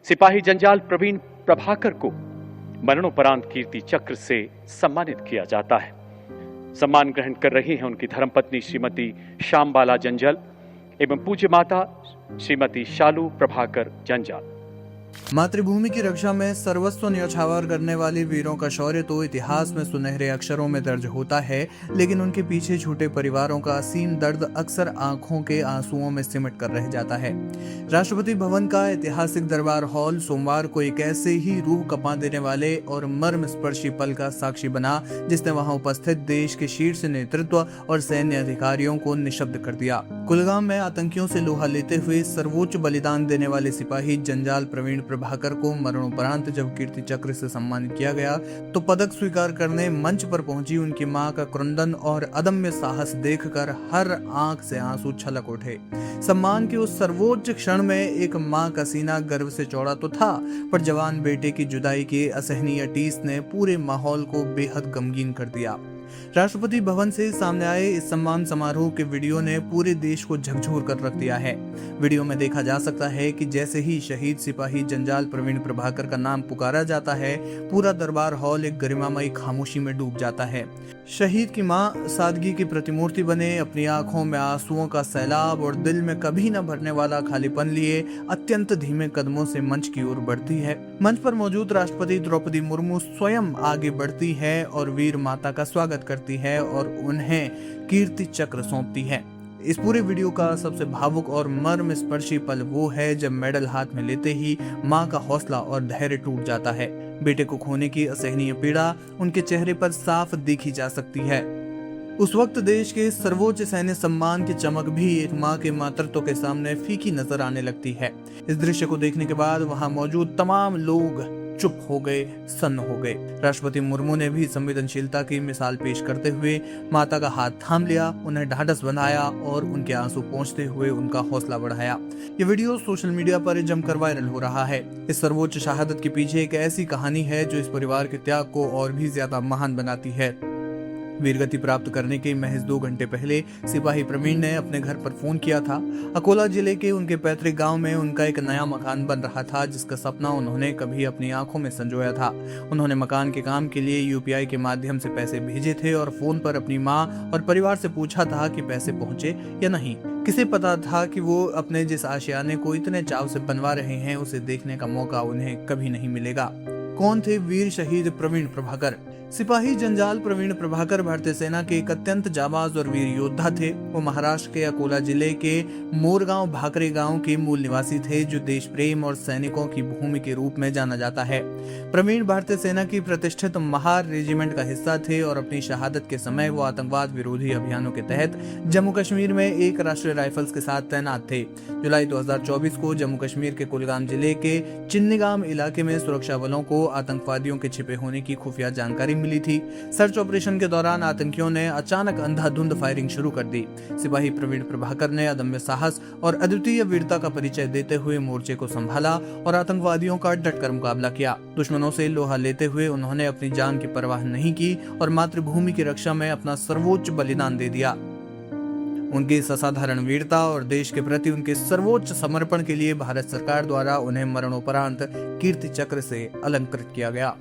सिपाही जंजाल प्रवीण प्रभाकर को मरणोपरांत कीर्ति चक्र से सम्मानित किया जाता है। सम्मान ग्रहण कर रही हैं उनकी धर्मपत्नी श्रीमती श्यामबाला जंजाल एवं पूज्य माता श्रीमती शालू प्रभाकर जंजाल। मातृभूमि की रक्षा में सर्वस्व न्यौछावर करने वाले वीरों का शौर्य तो इतिहास में सुनहरे अक्षरों में दर्ज होता है, लेकिन उनके पीछे छूटे परिवारों का असीम दर्द अक्सर आंखों के आंसुओं में सिमट कर रह जाता है। राष्ट्रपति भवन का ऐतिहासिक दरबार हॉल सोमवार को एक ऐसे ही रूह कपा देने वाले और मर्मस्पर्शी पल का साक्षी बना, जिसने वहां उपस्थित देश के शीर्ष नेतृत्व और सैन्य अधिकारियों को निशब्द कर दिया। कुलगाम में आतंकियों से लोहा लेते हुए सर्वोच्च बलिदान देने वाले सिपाही जंजाल प्रवीण प्रभाकर को मरणोपरांत जब कीर्ति चक्र से सम्मानित किया गया तो पदक स्वीकार करने मंच पर पहुंची उनकी मां का क्रंदन और अदम्य साहस देखकर हर आंख से आंसू छलक उठे। सम्मान के उस सर्वोच्च क्षण में एक मां का सीना गर्व से चौड़ा तो था, पर जवान बेटे की जुदाई की असहनीय टीस ने पूरे माहौल को बेहद गमगीन कर दिया। राष्ट्रपति भवन से सामने आए इस सम्मान समारोह के वीडियो ने पूरे देश को झकझोर कर रख दिया है। वीडियो में देखा जा सकता है कि जैसे ही शहीद सिपाही जंजाल प्रवीण प्रभाकर का नाम पुकारा जाता है, पूरा दरबार हॉल एक गरिमामयी खामोशी में डूब जाता है। शहीद की मां सादगी की प्रतिमूर्ति बने अपनी आंखों में आंसुओं का सैलाब और दिल में कभी न भरने वाला खालीपन लिए अत्यंत धीमे कदमों से मंच की ओर बढ़ती है। मंच पर मौजूद राष्ट्रपति द्रौपदी मुर्मू स्वयं आगे बढ़ती है और वीर माता का स्वागत करती है और उन्हें कीर्ति चक्र सौंपती है। इस पूरे वीडियो का सबसे भावुक और मर्मस्पर्शी पल वो है जब मेडल हाथ में लेते ही मां का हौसला और धैर्य टूट जाता है। बेटे को खोने की असहनीय पीड़ा उनके चेहरे पर साफ देखी जा सकती है। उस वक्त देश के सर्वोच्च सैन्य सम्मान की चमक भी एक मां के मातृत्व के सामने फीकी नजर आने लगती है। इस दृश्य को देखने के बाद वहां मौजूद तमाम लोग चुप हो गए, सन्न हो गए। राष्ट्रपति मुर्मू ने भी संवेदनशीलता की मिसाल पेश करते हुए माता का हाथ थाम लिया, उन्हें ढाढ़स बनाया और उनके आंसू पोंछते हुए उनका हौसला बढ़ाया। ये वीडियो सोशल मीडिया पर जमकर वायरल हो रहा है। इस सर्वोच्च शहादत के पीछे एक ऐसी कहानी है जो इस परिवार के त्याग को और भी ज्यादा महान बनाती है। वीरगति प्राप्त करने के महज 2 घंटे पहले सिपाही प्रवीण ने अपने घर पर फोन किया था। अकोला जिले के उनके पैतृक गांव में उनका एक नया मकान बन रहा था, जिसका सपना उन्होंने कभी अपनी आंखों में संजोया था। उन्होंने मकान के काम के लिए यूपीआई के माध्यम से पैसे भेजे थे और फोन पर अपनी मां और परिवार से पूछा था कि पैसे पहुंचे या नहीं। किसे पता था कि वो अपने जिस आशियाने को इतने चाव से बनवा रहे हैं, उसे देखने का मौका उन्हें कभी नहीं मिलेगा। कौन थे वीर शहीद प्रवीण प्रभाकर? सिपाही जंजाल प्रवीण प्रभाकर भारतीय सेना के एक अत्यंत जाबाज और वीर योद्धा थे। वो महाराष्ट्र के अकोला जिले के मोरगांव भाकरे गांव के मूल निवासी थे, जो देश प्रेम और सैनिकों की भूमि के रूप में जाना जाता है। प्रवीण भारतीय सेना की प्रतिष्ठित महार रेजिमेंट का हिस्सा थे और अपनी शहादत के समय वो आतंकवाद विरोधी अभियानों के तहत जम्मू कश्मीर में एक राष्ट्रीय राइफल्स के साथ तैनात थे। जुलाई 2024 को जम्मू कश्मीर के कुलगाम जिले के चिन्नीगाम इलाके में सुरक्षा बलों को आतंकवादियों के छिपे होने की खुफिया जानकारी मिली थी। सर्च ऑपरेशन के दौरान आतंकियों ने अचानक अंधाधुंध फायरिंग शुरू कर दी। सिपाही प्रवीण प्रभाकर ने अदम्य साहस और अद्वितीय वीरता का परिचय देते हुए मोर्चे को संभाला और आतंकवादियों का डटकर मुकाबला किया। दुश्मनों से लोहा लेते हुए उन्होंने अपनी जान की परवाह नहीं की और मातृभूमि की रक्षा में अपना सर्वोच्च बलिदान दे दिया। उनकी इस असाधारण वीरता और देश के प्रति उनके सर्वोच्च समर्पण के लिए भारत सरकार द्वारा उन्हें मरणोपरांत कीर्ति चक्र से अलंकृत किया गया।